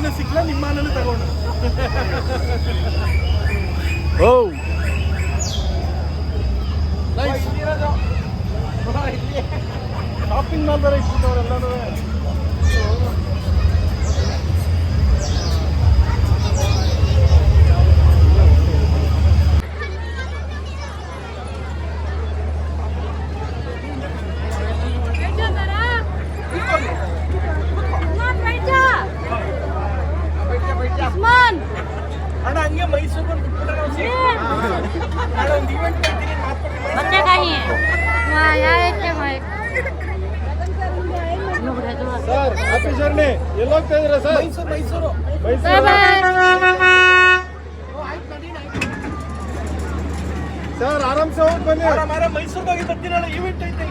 ಆನೆ ಸಿಕ್ಲ ನಿಮ್ಮ ಆನೆನೇ ತಗೊಂಡು ಓ ಶಾಪಿಂಗ್ ಮಾಲ್ ಬೇರೆ ಇಟ್ಬಿಟ್ಟವ್ರೆಲ್ಲರೂ. ಅಣ್ಣ ಹಂಗೆ ಮೈಸೂರು ಒಂದು ಈವೆಂಟ್ ಮಾಡ್ತೀನಿ ಸರ್. Happy journey. ಎಲ್ಲಿ ಹೋಗ್ತಾ ಇದ್ದೀರಾ ಸರ್? ಮೈಸೂರು. ಸರ್ ಆರಾಮ್ಸೆ ಹೋಗಿ ಬನ್ನಿ. ಮೈಸೂರಿಗೆ ಹೋಗಿ ಬರ್ತೀನಲ್ಲ, ಈವೆಂಟ್ ಐತೆ.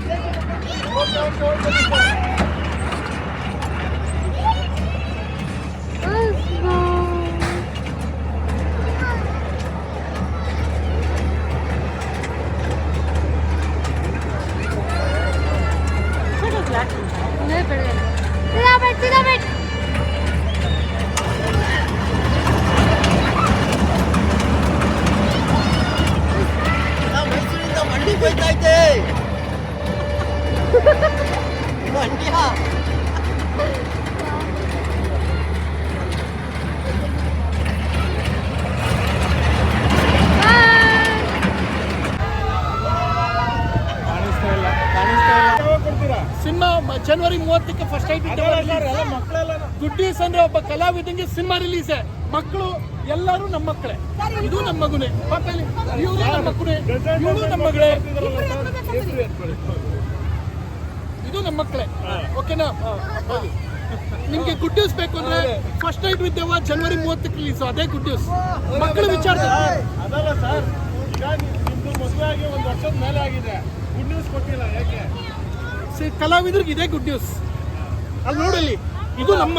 ಮೈಸೂರಿಂದ ಮಂಡಿ ಹೋಯ್ತೈತೆ. ಮಂಡ್ಯ ಸಿನಿಮಾ ಜನವರಿ 30ಕ್ಕೆ ಫಸ್ಟ್ ಟೈಮ್ ಗುಡ್ ನ್ಯೂಸ್ ಅಂದ್ರೆ ಒಬ್ಬ ಕಲಾವಿದಂಗೆ ಸಿನಿಮಾ ರಿಲೀಸ್. ಮಕ್ಕಳು ಎಲ್ಲರೂ ನಮ್ಮ ಮಕ್ಕಳೇ. ಇದು ನಮ್ಮ ಮಗುನೇ, ಇವರು ನಮ್ಮ ಮಕ್ಕಳೇ, ಇವಳು ನಮ್ಮ ಮಗಳೇ, ಇದು ನಮ್ಮ ಮಕ್ಕಳೇ. ಓಕೆನಾ? ನಿಮ್ಗೆ ಗುಡ್ ನ್ಯೂಸ್ ಬೇಕು ಅಂದ್ರೆ ಫಸ್ಟ್ ನೈಟ್ ವಿತ್ ದೇವ ಜನವರಿ 30ಕ್ಕೆ ರಿಲೀಸ್. ಅದೇ ಗುಡ್ ನ್ಯೂಸ್. ಮಕ್ಕಳ ವಿಚಾರ ಅದಲ್ಲ ಸರ್. ಈಗ ನಿಮ್ದು ಮದುವೆ ಆಗಿ 1 ವರ್ಷದ ಮೇಲೆ ಆಗಿದೆ, ಗುಡ್ ನ್ಯೂಸ್ ಕೊಟ್ಟಿಲ್ಲ ಯಾಕೆ? ಕಲಾವಿದ್ರಿಗೆ ಇದೇ ಗುಡ್ ನ್ಯೂಸ್. ಅಲ್ಲಿ ನೋಡಲಿ, ಇದು ನಮ್ಮ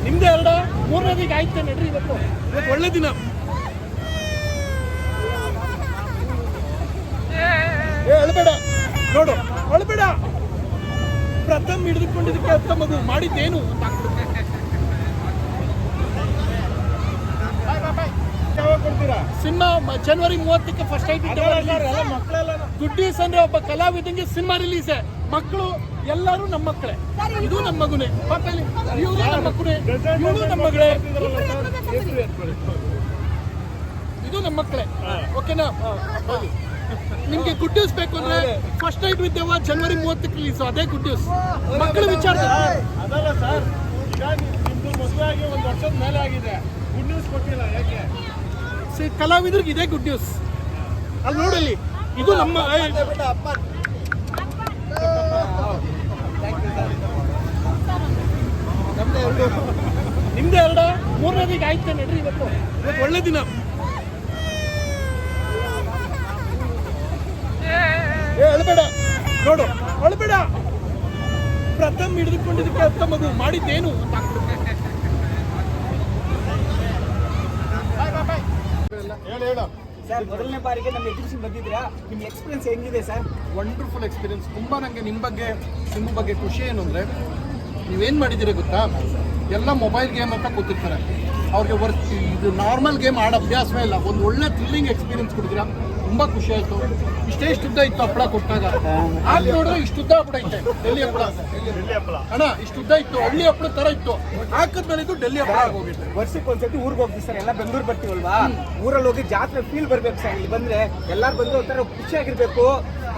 ನಿಮ್ದೇ 2 3ನೇದಿಗೆ ಆಯ್ತು ನಡ್ರಿ. ಇವತ್ತು ಒಳ್ಳೆ ದಿನ. ಅಳ್ಬೇಡ ನೋಡು, ಅಳ್ಬೇಡ. ಪ್ರಥಮ್ ಹಿಡಿದುಕೊಂಡಿದ್ದಕ್ಕೆ ಅರ್ಥ ಮಗು ಮಾಡಿದ್ದೇನು ಅಂತ ಆಗ್ತದೆ. ಸಿನಿಮಾ ಜನವರಿ 30ಕ್ಕೆ ಫಸ್ಟ್ ಟೈಮ್ ಗುಡ್ ನ್ಯೂಸ್ ಅಂದ್ರೆ ಒಬ್ಬ ಕಲಾವಿದಂಗೆ ಸಿನಿಮಾ ರಿಲೀಸ್. ಮಕ್ಕಳು ಎಲ್ಲರೂ ನಮ್ಮ ಮಕ್ಕಳೇ. ಇದು ನಮ್ಮ ಮಗುನೇ, ಇವರು ನಮ್ಮ ಮಕ್ಕಳೇ, ಇವಳು ನಮ್ಮ ಮಗಳೇ, ಇದು ನಮ್ಮ ಮಕ್ಕಳೇ. ಓಕೆನಾ? ನಿಮ್ಗೆ ಗುಡ್ ನ್ಯೂಸ್ ಬೇಕು ಅಂದ್ರೆ ಫಸ್ಟ್ ನೈಟ್ ವಿತ್ ದೇವ ಜನವರಿ 30ಕ್ಕೆ ರಿಲೀಸ್. ಅದೇ ಗುಡ್ ನ್ಯೂಸ್. ಮಕ್ಕಳ ವಿಚಾರ ಅದಲ್ಲ ಸರ್. ಈಗ ನಿಮ್ದು ಮದುವೆ ಆಗಿ 1 ವರ್ಷದ ಮೇಲೆ ಆಗಿದೆ, ಗುಡ್ ನ್ಯೂಸ್ ಕೊಟ್ಟಿಲ್ಲ ಯಾಕೆ? ಕಲಾವಿದ್ರಿಗೆ ಇದೇ ಗುಡ್ ನ್ಯೂಸ್. ಅಲ್ಲಿ ನೋಡಲಿ, ಇದು ನಮ್ಮ ನಿಮ್ದೇ 2 3ನೇದಿಗೆ ಆಯ್ತು ನಡ್ರಿ. ಇವತ್ತು ಒಳ್ಳೆ ದಿನ. ಅಳ್ಬೇಡ ನೋಡು, ಅಳ್ಬೇಡ. ಪ್ರಥಮ್ ಹಿಡಿದುಕೊಂಡಿದ್ದಕ್ಕೆ ಅರ್ಥ ಮಗು ಮಾಡಿದ್ದೇನು ಅಂತ ಆಗ್ತದೆ. ಸರ್, ಮೊದಲನೇ ಬಾರಿಗೆ ನಮ್ಮ ಎಕ್ಸಿಬಿಷನ್ ಬಂದಿದ್ದೀರಾ, ನಿಮ್ಮ ಎಕ್ಸ್ಪೀರಿಯನ್ಸ್ ಹೆಂಗಿದೆ ಸರ್? Wonderful experience. ತುಂಬ ನನಗೆ ನಿಮ್ಮ ಬಗ್ಗೆ, ಸಿಂಬು ಬಗ್ಗೆ ಖುಷಿ ಏನು ಅಂದರೆ, ನೀವೇನು ಮಾಡಿದ್ದೀರಿ ಗೊತ್ತಾ? ಎಲ್ಲ ಮೊಬೈಲ್ ಗೇಮ್ ಅಂತ ಕೂತಿರ್ತಾರೆ. ಅವ್ರಿಗೆ ಇದು ನಾರ್ಮಲ್ ಗೇಮ್ ಆಡೋ ಅಭ್ಯಾಸವೇ ಇಲ್ಲ. ಒಂದು ಒಳ್ಳೆ ಥ್ರಿಲ್ಲಿಂಗ್ ಎಕ್ಸ್ಪೀರಿಯನ್ಸ್ ಕೊಡ್ತೀರಾ. ತುಂಬ ಖುಷಿ ಆಯಿತು. ಇಷ್ಟೇ ಉದ್ದ ಇತ್ತು ಹಪ್ಪಳ ಕೊಟ್ಟಾಗ. ಆಗ ನೋಡಿದ್ರೆ ಇಷ್ಟುದ್ದ ಹಪ್ಪಳ ಡೆಲ್ಲಿ ಹಪ್ಪಳ ಅಣ್ಣ. ಇಷ್ಟುದ್ದ ಇತ್ತು, ಹಳ್ಳಿ ಹಪ್ಪಳ ಥರ ಇತ್ತು. ಹಾಕಿದ್ಮೇಲೆ ಇದು ಡೆಲ್ಲಿ ಹಪ್ಪಳ ಆಗೋಗಿತ್ತು. ವರ್ಷಕ್ಕೆ ಒಂದ್ಸತಿ ಊರಿಗೆ ಹೋಗ್ತೀವಿ ಸರ್. ಎಲ್ಲ ಬೆಂಗಳೂರು ಬರ್ತೀವಲ್ವಾ, ಊರಲ್ಲಿ ಹೋಗಿ ಜಾತ್ರೆ ಫೀಲ್ ಬರ್ಬೇಕು ಸರ್. ಇಲ್ಲಿ ಬಂದ್ರೆ ಎಲ್ಲರೂ ಬಂದು ಒಂಥರ ಖುಷಿಯಾಗಿರ್ಬೇಕು,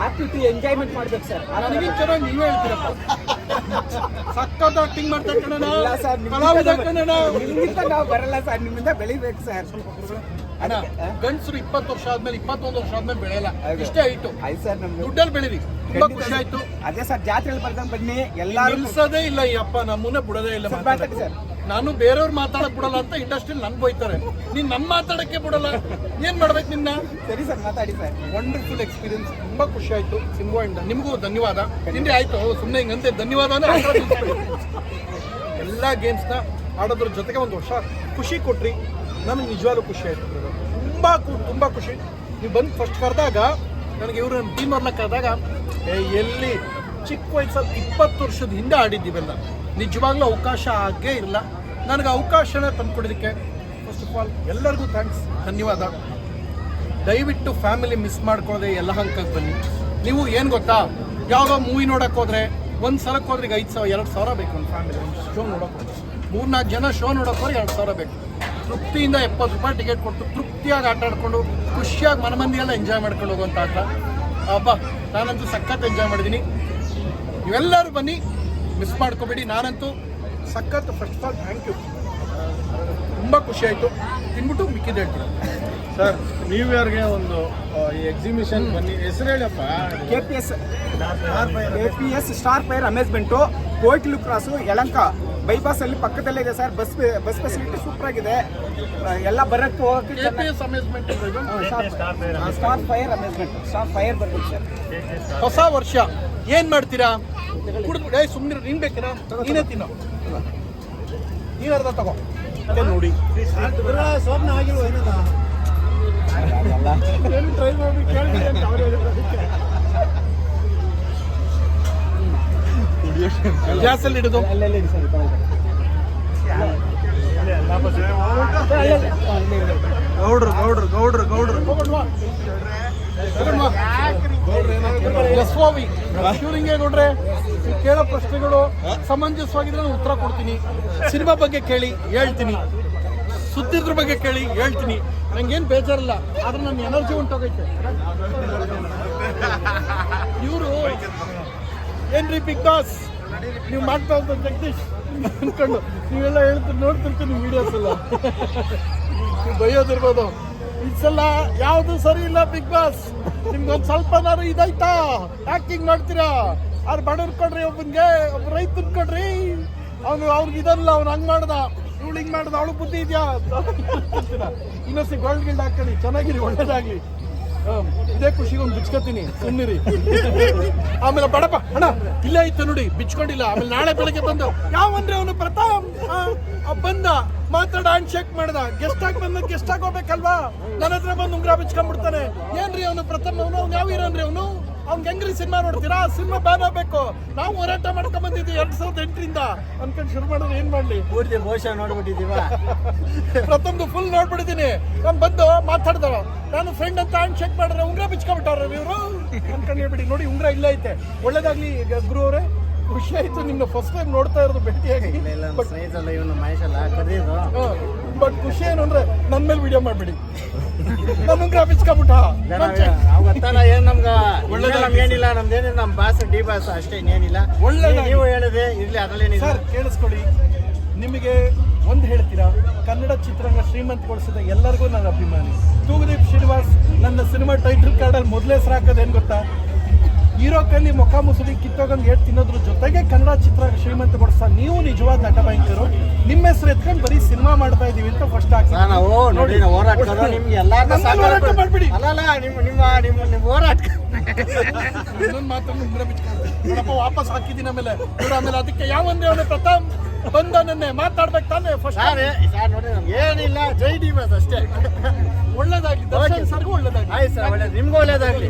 ಆಕ್ಟಿವಿಟಿ ಎಂಜಾಯ್ಮೆಂಟ್ ಮಾಡ್ಬೇಕು ಸರ್. ನನಗೆ ಚೆನ್ನಾಗಿ ನೀವೇ ಹೇಳ್ತೀರಪ್ಪ. ಸಕ್ಕತ್ತ ಆಕ್ಟಿಂಗ್ ಮಾಡ್ತಾರೆ ಕಣ. ನಿಮ್ಮಿಂದ ನಾವು ಬರಲ್ಲ ಸರ್, ನಿಮ್ಮಿಂದ ಬೆಳಿಬೇಕು ಸರ್. ಅಣ್ಣ, ಗಂಡಸರು 20 ವರ್ಷ ಆದ್ಮೇಲೆ 21 ವರ್ಷ ಆದ್ಮೇಲೆ ಬೆಳೆಯಲ್ಲ. ಇಷ್ಟೇ ಆಯ್ತು. ಆಯ್ತು ಸರ್, ನಮ್ದು ದುಡ್ಡಲ್ಲಿ ಬೆಳೀರಿ. ತುಂಬಾ ಖುಷಿ ಆಯ್ತು. ಅದೇ ಸರ್, ಜಾತ್ರೆಯಲ್ಲಿ ಬರ್ದಂಗ್ ಬನ್ನಿ. ಎಲ್ಲರೂ ನಿಲ್ಸೋದೇ ಇಲ್ಲ ಈ ಅಪ್ಪ, ನಮ್ಮನ್ನ ಬಿಡೋದೇ ಇಲ್ಲ. ಸರ್, ನಾನು ಬೇರೆಯವ್ರು ಮಾತಾಡಕ್ ಬಿಡಲ್ಲ ಅಂತ ಇಂಡಸ್ಟ್ರಿಯಲ್ಲಿ ನನ್ ಬೈತಾರೆ. ನೀನ್ ನಮ್ಮ ಮಾತಾಡಕ್ಕೆ ಬಿಡಲ್ಲ, ಏನ್ ಮಾಡ್ಬೇಕು ನಿನ್ನ? ಸರಿ ಸರ್, ಮಾತಾಡಿ ಸರ್. Wonderful experience. ತುಂಬಾ ಖುಷಿ ಆಯ್ತು. ಸಿಂಬು ಅಂಡ್ ನಿಮಗೂ ಧನ್ಯವಾದ. ತಿಂಡಿ ಆಯ್ತು, ಸುಮ್ಮನೆ ಹಿಂಗಂತೆ ಧನ್ಯವಾದ. ಎಲ್ಲ ಗೇಮ್ಸ್ನ ಆಡೋದ್ರ ಜೊತೆಗೆ 1 ವರ್ಷ ಖುಷಿ ಕೊಟ್ರಿ. ನನಗೆ ನಿಜವಾಗ್ಲೂ ಖುಷಿ ಆಯ್ತು. ತುಂಬ ಖುಷಿ. ನೀವು ಬಂದು ಫಸ್ಟ್ ಕರೆದಾಗ ನನಗೆ ಇವರು ಟೀಮ್ ಕರೆದಾಗ ಎಲ್ಲಿ ಚಿಕ್ಕ ವಯಸ್ಸಲ್ಲಿ 20 ವರ್ಷದ ಹಿಂದೆ ಆಡಿದ್ದೀವೆಲ್ಲ, ನಿಜವಾಗ್ಲೂ ಅವಕಾಶ ಆಗೇ ಇಲ್ಲ. ನನಗೆ ಅವಕಾಶನ ತಂದುಕೊಡೋದಕ್ಕೆ ಫಸ್ಟ್ ಆಫ್ ಆಲ್ ಎಲ್ಲರಿಗೂ ಥ್ಯಾಂಕ್ಸ್, ಧನ್ಯವಾದ. ದಯವಿಟ್ಟು ಫ್ಯಾಮಿಲಿ ಮಿಸ್ ಮಾಡ್ಕೊಳ್ಳದೆ ಎಲ್ಲ ಹಂಕಕ್ಕೆ ಬನ್ನಿ. ನೀವು ಏನು ಗೊತ್ತಾ, ಯಾವುದೋ ಮೂವಿ ನೋಡೋಕೆ ಹೋದರೆ ಒಂದು ಸಲಕ್ಕೆ ಹೋದ್ರೆ ಈಗ 5,000 2,000 ಬೇಕು ಒಂದು ಫ್ಯಾಮಿಲಿ. ಒಂದು ಶೋ ನೋಡೋಕೆ ಹೋದ್ರೆ 3-4 ಜನ ಶೋ ನೋಡೋಕೆ ಹೋದ್ರೆ 2,000 ಬೇಕು. ತೃಪ್ತಿಯಿಂದ 70 ರೂಪಾಯಿ ಟಿಕೆಟ್ ಕೊಟ್ಟು ತೃಪ್ತಿಯಾಗಿ ಆಟ ಆಡ್ಕೊಂಡು ಖುಷಿಯಾಗಿ ಮನಮಂದಿಯೆಲ್ಲ ಎಂಜಾಯ್ ಮಾಡ್ಕೊಂಡು ಹೋಗುವಂಥ ಆಟ. ಅಬ್ಬಾ ನಾನಂತೂ ಸಖತ್ ಎಂಜಾಯ್ ಮಾಡಿದ್ದೀನಿ. ನೀವೆಲ್ಲರೂ ಬನ್ನಿ, ಮಿಸ್ ಮಾಡ್ಕೋಬೇಡಿ. ನಾನಂತೂ ಸಖತ್ first of all thank you, ತುಂಬ ಖುಷಿ ಆಯಿತು. ತಿನ್ಬಿಟ್ಟು ಮಿಕ್ಕಿದ್ದು ಹೇಳ್ತೀನಿ. ಸರ್ ನ್ಯೂ ಇಯರ್ಗೆ ಒಂದು ಈ ಎಕ್ಸಿಬಿಷನ್ ಬನ್ನಿ, ಹೆಸರು ಹೇಳಪ್ಪ. KPS ಸ್ಟಾರ್ ಫೈರ್ ಅಮೇಜ್ಮೆಂಟು, ಕೋಟಿಲು ಕ್ರಾಸು, ಯಲಂಕ ಬೈಪಾಸ್ ಅಲ್ಲಿ ಪಕ್ಕದಲ್ಲೇ ಇದೆ ಸರ್. ಬಸ್ ಫೆಸಿಲಿಟಿ ಸೂಪರ್ ಆಗಿದೆ. ಎಲ್ಲ ಬರಕ್ಕೆ ಹೋಗಕ್ಕೆ KPS amusement star fire amusement, star fire ಬರ್ಬೇಕು ಸರ್. ಹೊಸ ವರ್ಷ ಏನು ಮಾಡ್ತೀರಾ? ಕುಡಿದ್ಬಿಟ್ಟು ಸುಮ್ಮನೆ ನೀನು ಬೇಕಿರಾ? ನೀನೇ ತಿನ್ನೋ, ನೀನು ಅರ್ಧ ತಗೋ ಮತ್ತೆ ನೋಡಿ. ಸ್ವಪ್ನ ಆಗಿಲ್ವ ಏನದ ಟ್ರೈ ಮಾಡಿ ಕೇಳಿ ಅಂತ ಅವ್ರು ಹೇಳಿದ್ರು. ಗ್ಯಾಸಲ್ಲಿ ಹಿಡಿದು ಎಸ್ಒವಿ ಶಿವಲಿಂಗೇ ನೋಡ್ರೆ ಕೇಳೋ ಪ್ರಶ್ನೆಗಳು ಸಮಂಜಸವಾಗಿದ್ರೆ ನಾನು ಉತ್ತರ ಕೊಡ್ತೀನಿ. ಸಿನಿಮಾ ಬಗ್ಗೆ ಕೇಳಿ ಹೇಳ್ತೀನಿ, ಸುದ್ದಿದ್ರ ಬಗ್ಗೆ ಕೇಳಿ ಹೇಳ್ತೀನಿ. ನಂಗೇನು ಬೇಜಾರಿಲ್ಲ, ಆದ್ರೆ ನನ್ನ ಎನರ್ಜಿ ಉಂಟೋಗೈತೆ. ಇವರು ಏನ್ರಿ ಬಿಗ್ ಬಾಸ್ ನೀವು ಮಾಡ್ತಾ ಹೋದ ಜಗದೀಶ್ ಅನ್ಕೊಂಡು ನೀವೆಲ್ಲ ಹೇಳ್ತೀನಿ, ನೋಡ್ತಿರ್ತೀನಿ ವಿಡಿಯೋಸ್ ಎಲ್ಲ. ನೀವು ಬೈಯೋದಿರ್ಬೋದು, ಈ ಸಲ ಯಾವುದು ಸರಿ ಇಲ್ಲ ಬಿಗ್ ಬಾಸ್. ನಿಮ್ಗೊಂದು ಸ್ವಲ್ಪನಾರು ಇದಾಯ್ತಾ? ಯಾಕಿಂಗ್ ಮಾಡ್ತೀರಾ? ಅವ್ರು ಬಡವ್ರು ಕೊಡ್ರಿ, ಒಬ್ಬನಿಗೆ ಒಬ್ಬ ರೈತನ್ ಕೊಡ್ರಿ, ಅವ್ರಿಗೆ ಇದಲ್ಲ, ಅವ್ನು ಹಂಗೆ ಮಾಡ್ದ, ಇವಳು ಹಿಂಗೆ ಮಾಡ್ದ, ಅವಳು ಬುದ್ಧಿ ಇದೆಯಾ? ಇನ್ನೊಂದ್ಸಿ ಗೋಲ್ಡ್ ಗಿಲ್ಡ್ ಹಾಕೊಳ್ಳಿ, ಚೆನ್ನಾಗಿರಿ, ಒಳ್ಳೇದಾಗ್ಲಿ. ಇದೇ ಖುಷಿಗೆ ಒಂದು ಬಿಚ್ಕೋತೀನಿ, ಸುಮ್ಮನಿರಿ. ಆಮೇಲೆ ಬಡಪ್ಪ ಅಣ್ಣ ಇಲ್ಲೇ ಇತ್ತು ನೋಡಿ, ಬಿಚ್ಕೊಂಡಿಲ್ಲ. ಆಮೇಲೆ ನಾಳೆ ಬೆಳಗ್ಗೆ ಬಂದು ಯಾವಂದ್ರೆ ಅವನು ಪ್ರತಾಪ್ ಬಂದ ಮಾತಾಡ ಹ್ಯಾಂಡ್ ಶೇಕ್ ಮಾಡ್ದ, ಗೆಸ್ಟ್ ಆಗಿ ಬಂದ, ಗೆಸ್ಟ್ ಆಗಿ ಹೋಗ್ಬೇಕಲ್ವಾ? ನನ್ನ ಹತ್ರ ಬಂದು ಉಂಗ್ರ ಬಿಚ್ಕೊಂಡ್ಬಿಡ್ತಾನೆ. ಏನ್ರಿ ಅವನು ಪ್ರಥಮ, ಅವ್ನು ಯಾವ ಇರೋನ್ರಿ ಅವನು? ಅವ್ನ್ ಹೆಂಗ್ರಿ ಸಿನಿಮಾ ನೋಡ್ತೀರಾ? ಸಿನಿಮಾ ಬ್ಯಾನ್ ಆಗ್ಬೇಕು. ನಾವು ಹೋರಾಟ ಮಾಡ್ಕೊಂಡ್ ಬಂದಿದ್ವಿ 2008ರಿಂದ ಅನ್ಕೊಂಡು ಶುರು ಮಾಡಿದ್ರೆ ಏನ್ ಮಾಡ್ಲಿ? ಪೂರ್ತಿ ಬಹುಶಃ ನೋಡ್ಬಿಟ್ಟಿದೀವ. ಪ್ರಥಮ್ದು ಫುಲ್ ನೋಡ್ಬಿಟ್ಟಿದ್ದೀನಿ. ನಾನು ಬಂದು ಮಾತಾಡ್ದವ, ನಾನು ಫ್ರೆಂಡ್ ಅಂತ ಹ್ಯಾಂಡ್ ಶೇಕ್ ಮಾಡಿದ್ರೆ ಉಂಗ್ರ ಬಿಚ್ಕೊಂಡ್ಬಿಟ್ಟಾರ ಇವರು ಅನ್ಕೊಂಡು ಹೇಳ್ಬಿಡಿ. ನೋಡಿ ಉಂಗ್ರ ಇಲ್ಲ ಐತೆ, ಒಳ್ಳೇದಾಗ್ಲಿ ಗುರು ಅವರೇ. ಖುಷಿ ಆಯ್ತು ನಿಮ್ನ ಫಸ್ಟ್ ಟೈಮ್ ನೋಡ್ತಾ ಇರೋದು ಭೇಟಿಯಾಗಿ. ಬಟ್ ಖುಷಿ ಏನು ಅಂದ್ರೆ ನನ್ನ ಮೇಲೆ ವಿಡಿಯೋ ಮಾಡ್ಬಿಡಿ. ನಾನು ಉಂಗ್ರ ಬಿಚ್ಕೊಂಡ್ಬಿಟ್ಟ ಏನ್ ನಮ್ಗೇನಿಲ್ಲ, ನಮ್ದೇನಿಲ್ಲ, ನಮ್ ಬಾಸ್ ಡಿ ಬಾಸ್ ಅಷ್ಟೇ, ಇನ್ನೇನಿಲ್ಲ. ಒಳ್ಳೆ ನೀವು ಹೇಳಿದೆ ಇರ್ಲಿ, ಅದ್ರಲ್ಲೇನಿಲ್ಲ. ಸರ್ ಕೇಳಿಸ್ಕೊಳ್ಳಿ, ನಿಮಗೆ ಒಂದು ಹೇಳ್ತೀರಾ, ಕನ್ನಡ ಚಿತ್ರರಂಗ ಶ್ರೀಮಂತಗೊಳಿಸಿದ ಎಲ್ಲರಿಗೂ ನನ್ನ ಅಭಿಮಾನಿ. ತೂಗುದೀಪ್ ಶ್ರೀನಿವಾಸ್ ನನ್ನ ಸಿನಿಮಾ ಟೈಟಲ್ ಕಾರ್ಡಲ್ಲಿ ಮೊದಲೇ ಹೆಸರು ಹಾಕೋದೇನು ಗೊತ್ತಾ? ಹೀರೋ ಕೈಲಿ ಮುಖ ಮುಸುಡಿ ಕಿತ್ತೋಗಂಗೆ ಹೇಳಿ ತಿನ್ನೋದ್ರ ಜೊತೆಗೆ ಕನ್ನಡ ಚಿತ್ರ ಶ್ರೀಮಂತಗೊಳಿಸ್ತಾ ನೀವು ನಿಜವಾದ ನಟ ಭಯಂಕರು. ನಿಮ್ಮ ಹೆಸರು ಎತ್ಕೊಂಡು ಬರೀ ಸಿನಿಮಾ ಮಾಡ್ತಾ ಇದೀವಿ ಅಂತ ಫಸ್ಟ್ ಹಾಕಿ ನಾವು ನೋಡಿ ಹೋರಾಟ ನಿಮ್ಗೆ ಎಲ್ಲ ಮಾಡ್ಬಿಡಿ. ಅಲ್ಲ ನಿಮ್ಮ ಹೋರಾಟ ಇನ್ನೊಂದು ಮಾತನ್ನು ಉಂಗ್ರ ಬಿಚ್ಕೊಂಡು ವಾಪಸ್ ಹಾಕಿದ್ದೀನಿ. ಆಮೇಲೆ ಅದಕ್ಕೆ ಯಾವಂದ್ರೆ ಅವನೇ ಪ್ರಥಮ್ ಬಂದ ನನ್ನೆ ಮಾತಾಡ್ಬೇಕು ತಾನೆ ಫಸ್ಟ್. ನೋಡಿ ನಮ್ಗೆ ಏನಿಲ್ಲ, ಜೈ ಡಿ ಬಾಸ್ ಅಷ್ಟೇ. ಒಳ್ಳೇದಾಗ್ಲಿ, ದರ್ಶನ್ ಸರ್ಗೂ ಒಳ್ಳೇದಾಗ್ಲಿ. ಆಯ್ತು ಸರ್, ಒಳ್ಳೇದು, ನಿಮ್ಗೂ ಒಳ್ಳೇದಾಗ್ಲಿ.